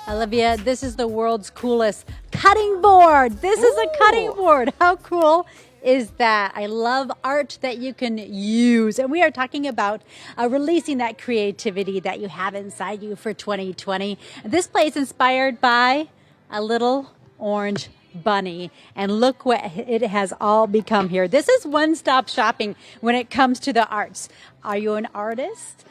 Olivia, this is the world's coolest cutting board. This is a cutting board. How cool is that? I love art that you can use. And we are talking about releasing that creativity that you have inside you for 2020. This play is inspired by a little orange bunny, and look what it has all become here. This is one-stop shopping when it comes to the arts. Are you an artist?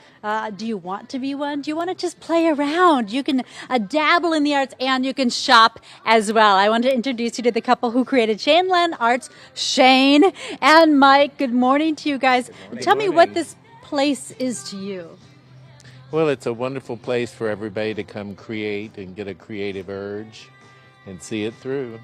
Do you want to be one? Do you want to just play around? You can dabble in the arts and you can shop as well. I want to introduce you to the couple who created Shaneland Arts, Shane and Mike. Good morning to you guys. Tell me what this place is to you. Well, it's a wonderful place for everybody to come create and get a creative urge and see it through.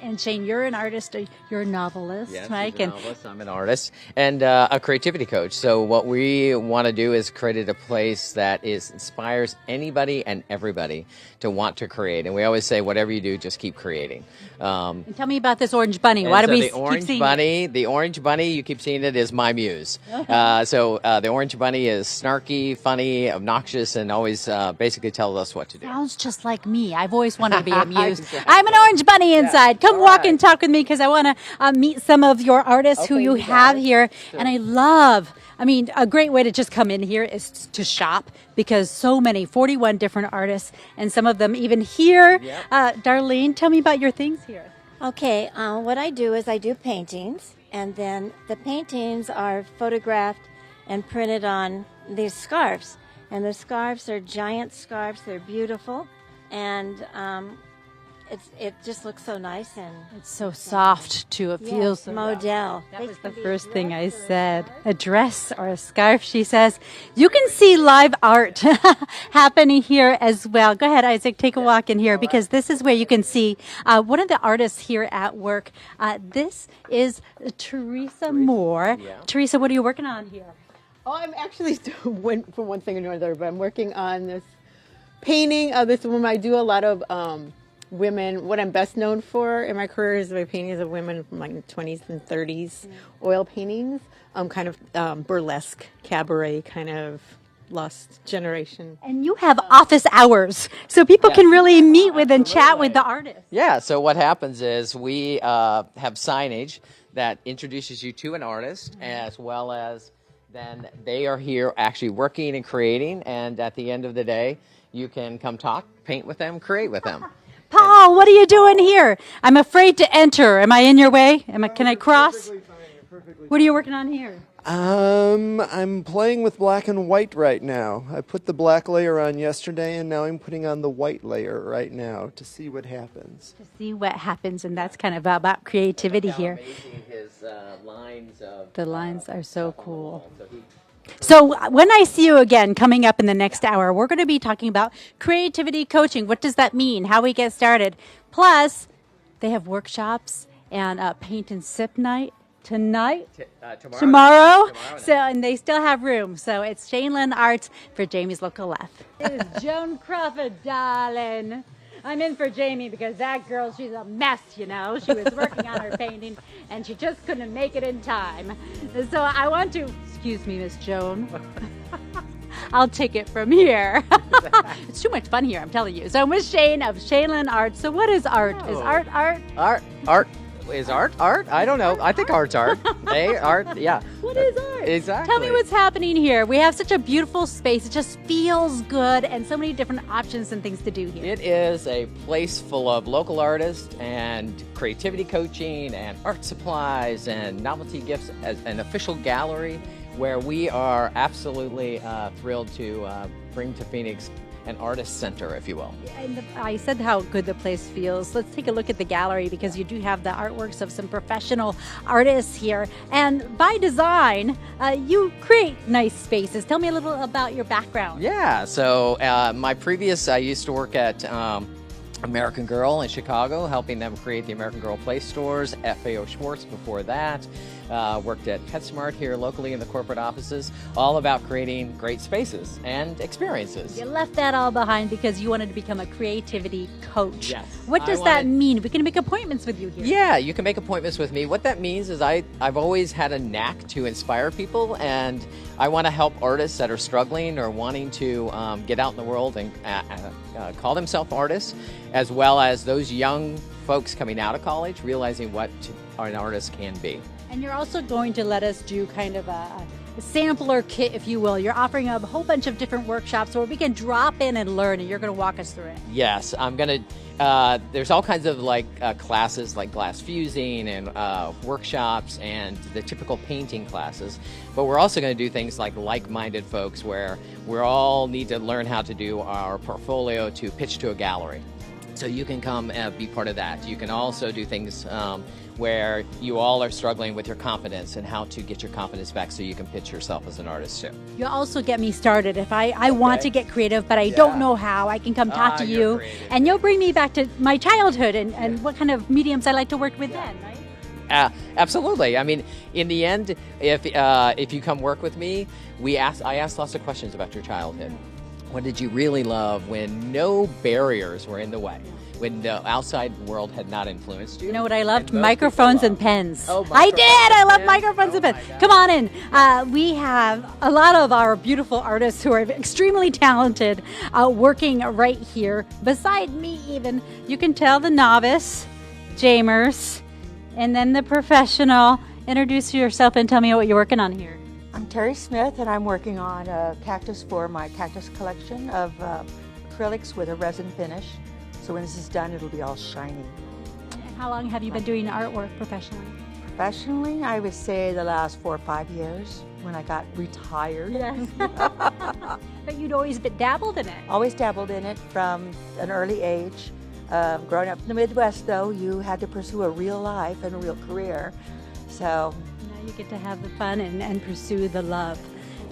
And Shane, you're an artist, you're a novelist, yes, Mike. I'm a novelist, I'm an artist, and a creativity coach. So what we want to do is create a place that inspires anybody and everybody to want to create. And we always say, whatever you do, just keep creating. And tell me about this orange bunny. Why do we keep seeing it? The orange bunny, you keep seeing it, is my muse. So the orange bunny is snarky, funny, obnoxious, and always basically tells us what to do. Sounds just like me. I've always wanted to be a muse. I'm an orange bunny inside. Come walk and talk with me because I want to meet some of your artists who you have here. Sure. And I mean, a great way to just come in here is to shop because so many, 41 different artists, and some of them even here. Yep. Darlene, tell me about your things here. Okay, what I do is I do paintings, and then the paintings are photographed and printed on these scarves. And the scarves are giant scarves. They're beautiful, and it just looks so nice, and it's so soft too. It feels so model. That was the first thing I said. A dress or a scarf, she says. You can see live art happening here as well. Go ahead, Isaac, take a walk in here because this is where you can see one of the artists here at work. This is Teresa Moore. Yeah. Teresa, what are you working on here? Oh, I'm actually still went from one thing to another, but I'm working on this painting of this woman. I do a lot of women. What I'm best known for in my career is my paintings of women from like the 20s and 30s, oil paintings, kind of burlesque, cabaret, kind of lost generation. And you have office hours, so people can really meet with and chat with the artist. Yeah, so what happens is we have signage that introduces you to an artist, as well as then they are here actually working and creating, and at the end of the day, you can come talk, paint with them, create with them. Paul, what are you doing here? I'm afraid to enter. Am I in your way? Can I cross? What are you working on here? I'm playing with black and white right now. I put the black layer on yesterday, and now I'm putting on the white layer right now to see what happens. To see what happens, and that's kind of about creativity here. Amazing his lines of, the lines are so cool. So when I see you again coming up in the next hour, we're going to be talking about creativity coaching. What does that mean? How we get started. Plus, they have workshops and paint and sip night tonight, tomorrow. So, and they still have room. So it's Shaneland Arts for Jamie's Local Left. It is Joan Crawford, darling. I'm in for Jamie because that girl, she's a mess, you know. She was working on her painting and she just couldn't make it in time. So I want to, excuse me, Miss Joan. I'll take it from here. It's too much fun here, I'm telling you. So I'm with Shane of Shaneland Arts. So what is art? Is art art? Art. Is art art? I don't know. I think art's art. Hey, art, yeah. What is art? Exactly. Tell me what's happening here. We have such a beautiful space. It just feels good and so many different options and things to do here. It is a place full of local artists and creativity coaching and art supplies and novelty gifts as an official gallery where we are absolutely thrilled to bring to Phoenix an artist center, if you will. And I said how good the place feels. Let's take a look at the gallery because you do have the artworks of some professional artists here. And by design, you create nice spaces. Tell me a little about your background. Yeah, so I used to work at American Girl in Chicago, helping them create the American Girl Place stores, FAO Schwartz before that. worked at PetSmart here locally in the corporate offices, all about creating great spaces and experiences. You left that all behind because you wanted to become a creativity coach. Yes. What does that mean? We can make appointments with you here. Yeah, you can make appointments with me. What that means is I've always had a knack to inspire people, and I want to help artists that are struggling or wanting to get out in the world and call themselves artists, as well as those young folks coming out of college realizing what an artist can be. And you're also going to let us do kind of a sampler kit, if you will. You're offering a whole bunch of different workshops where we can drop in and learn, and you're going to walk us through it. Yes, I'm going to, there's all kinds of classes like glass fusing and workshops and the typical painting classes. But we're also going to do things like-minded folks where we all need to learn how to do our portfolio to pitch to a gallery. So you can come and be part of that. You can also do things where you all are struggling with your confidence and how to get your confidence back so you can pitch yourself as an artist too. You'll also get me started. If I want to get creative, but I don't know how, I can come talk to you. And you'll bring me back to my childhood and what kind of mediums I like to work with then, right? Absolutely. I mean, in the end, if you come work with me, I ask lots of questions about your childhood. What did you really love when no barriers were in the way? When the outside world had not influenced you? You know what I loved? Microphones and pens. Oh, I did! I love microphones and pens. Come on in. We have a lot of our beautiful artists who are extremely talented working right here. Beside me even, you can tell the novice, Jamers, and then the professional. Introduce yourself and tell me what you're working on here. I'm Terry Smith, and I'm working on a cactus for my cactus collection of acrylics with a resin finish. So when this is done, it'll be all shiny. And how long have you been doing artwork professionally? Professionally, I would say the last 4 or 5 years when I got retired. Yes. But you'd always dabbled in it. Always dabbled in it from an early age. Growing up in the Midwest, though, you had to pursue a real life and a real career. So now you get to have the fun and pursue the love.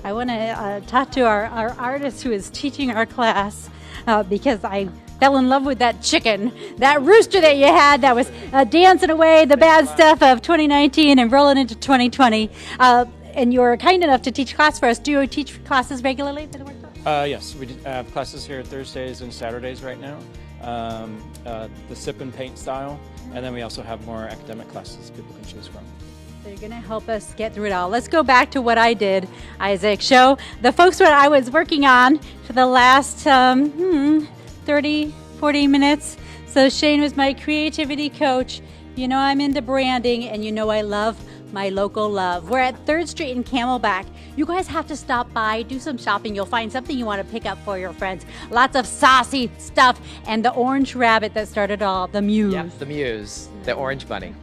I want to talk to our artist who is teaching our class because I fell in love with that chicken, that rooster that you had that was dancing away the bad stuff of 2019 and rolling into 2020. And you were kind enough to teach class for us. Do you teach classes regularly for the workshop? Yes, we have classes here Thursdays and Saturdays right now. The sip and paint style, and then we also have more academic classes people can choose from. So you're going to help us get through it all. Let's go back to what I did, Isaac. Show the folks what I was working on for the last 30, 40 minutes. So Shane was my creativity coach. You know I'm into branding, and you know I love my local love. We're at 3rd Street in Camelback. You guys have to stop by, do some shopping. You'll find something you want to pick up for your friends. Lots of saucy stuff, and the orange rabbit that started all, the Muse. Yep, the Muse, the orange bunny.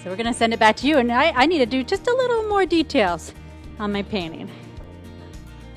So we're going to send it back to you, and I need to do just a little more details on my painting.